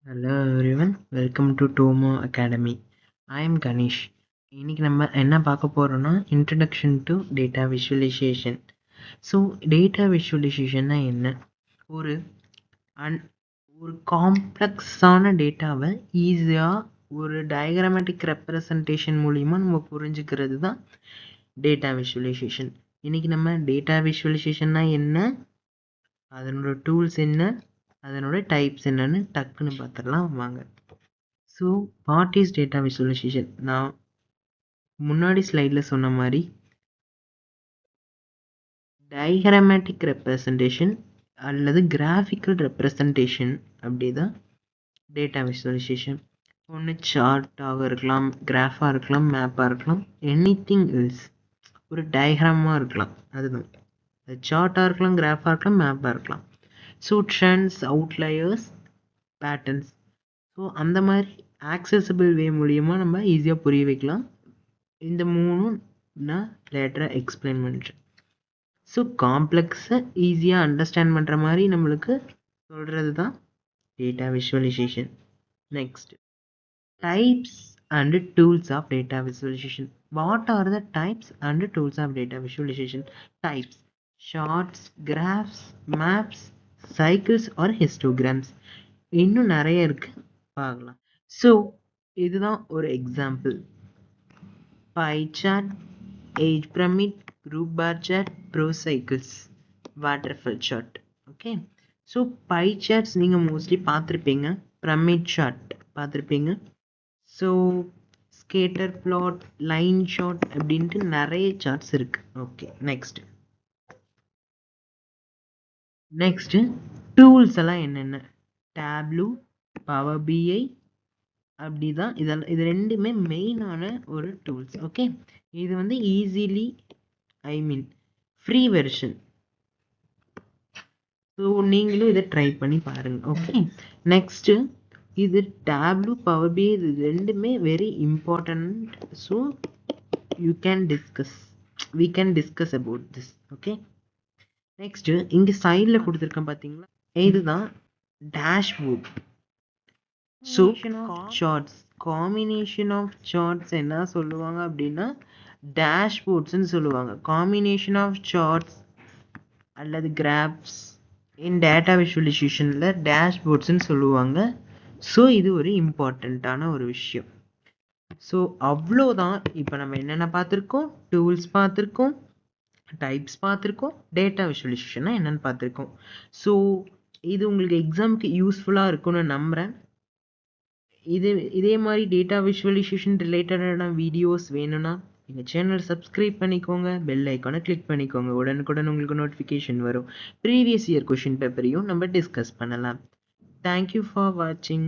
Hello everyone, welcome to Tomo Academy. I am Ganesh. இன்னைக்கு நம்ம என்ன பார்க்க போறோம்னா introduction to data visualisation. So data விஷுவலைசேஷன்னா என்ன? ஒரு அன் ஒரு காம்ப்ளெக்ஸான டேட்டாவை ஈஸியாக ஒரு டயக்ராமேட்டிக் ரெப்ரசன்டேஷன் மூலிமா நம்ம புரிஞ்சுக்கிறது தான் டேட்டா விஷுவலைசேஷன். இன்னைக்கு நம்ம டேட்டா விஷுவலைசேஷன்னா என்ன, அதனோட டூல்ஸ் என்ன, அதனோட டைப்ஸ் என்னன்னு டக்குன்னு பார்த்துடலாம் வாங்க. So what is data visualization? நான் முன்னாடி ஸ்லைடில் சொன்ன மாதிரி டயக்ராமேட்டிக் ரெப்ரசன்டேஷன் அல்லது கிராஃபிக்கல் ரெப்ரசன்டேஷன் அப்படி தான் டேட்டா விஷுவலைசேஷன். ஒன்று சார்ட்டாக இருக்கலாம், கிராஃபாக இருக்கலாம், மேப்பாக இருக்கலாம், எனிதிங் எல்ஸ், ஒரு டயக்ராமாக இருக்கலாம். அதுதான் அது சார்ட்டாக இருக்கலாம், கிராஃபாக இருக்கலாம், மேப்பாக இருக்கலாம். So trends, outliers, patterns, so அந்த மாதிரி ஆக்சசபிள் வே மூலியமாக நம்ம ஈஸியாக புரிய வைக்கலாம். இந்த மூணும் நான் லேட்டராக எக்ஸ்பிளைன் பண்ணுறேன். ஸோ காம்ப்ளெக்ஸை ஈஸியாக அண்டர்ஸ்டாண்ட் பண்ணுற மாதிரி நம்மளுக்கு சொல்கிறது தான் data visualization. Next, types and tools of data visualization. What are the types and tools of data visualization? Types: charts, graphs, maps, cycles or histograms. இன்னும் நிறைய இருக்குது, பார்க்கலாம். ஸோ இதுதான் ஒரு example: pie chart, age pyramid, group bar chart, pro cycles, waterfall chart. Okay, so pie charts நீங்க mostly பார்த்திருப்பீங்க, pyramid chart பார்த்திருப்பீங்க, so scatter plot, line chart அப்படின்ட்டு நிறைய சார்ட்ஸ் இருக்கு. ஓகே, நெக்ஸ்ட் டூல்ஸ் எல்லாம் என்னென்ன? டேப்லூ, பவர் பிஐ, அப்படிதான். இதெல்லாம் இது ரெண்டுமே மெயினான ஒரு டூல்ஸ். ஓகே, இது வந்து ஈஸிலி ஃப்ரீ வெர்ஷன். ஸோ நீங்களும் இதை ட்ரை பண்ணி பாருங்க. ஓகே, நெக்ஸ்ட்டு இது டேப்லூ, பவர் பிஐ, இது ரெண்டுமே very important. So we can discuss about this. Okay, next இங்கே சைடில் கொடுத்துருக்கேன் பார்த்தீங்களா, இதுதான் dashboard. So charts, combination of charts என்ன சொல்லுவாங்க அப்படின்னா டேஷ்போர்ட்ஸ்ன்னு சொல்லுவாங்க. காம்பினேஷன் ஆஃப் சார்ட்ஸ் அல்லது கிராஃப்ஸ் இன் டேட்டா விஷுவலைசேஷனில் டேஷ்போர்ட்ஸ்ன்னு சொல்லுவாங்க. ஸோ இது ஒரு இம்பார்ட்டண்ட்டான ஒரு விஷயம். ஸோ அவ்வளோதான். இப்போ நம்ம என்னென்ன பார்த்துருக்கோம்? டூல்ஸ் பார்த்துருக்கோம், டைப்ஸ் பார்த்துருக்கோம், டேட்டா விஷுவலைசேஷன்னா என்னென்னு பார்த்துருக்கோம். ஸோ இது உங்களுக்கு எக்ஸாமுக்கு யூஸ்ஃபுல்லாக இருக்கும்னு நம்புகிறேன். இதே மாதிரி டேட்டா விஷுவலைசேஷன் ரிலேட்டடான வீடியோஸ் வேணும்னா எங்கள் சேனல் சப்ஸ்கிரைப் பண்ணிக்கோங்க, பெல் ஐக்கானை கிளிக் பண்ணிக்கோங்க. உடனுக்குடன் உங்களுக்கு நோட்டிஃபிகேஷன் வரும். ப்ரீவியஸ் இயர் கொஷின் பேப்பரையும் நம்ம டிஸ்கஸ் பண்ணலாம். தேங்க்யூ ஃபார் வாட்சிங்.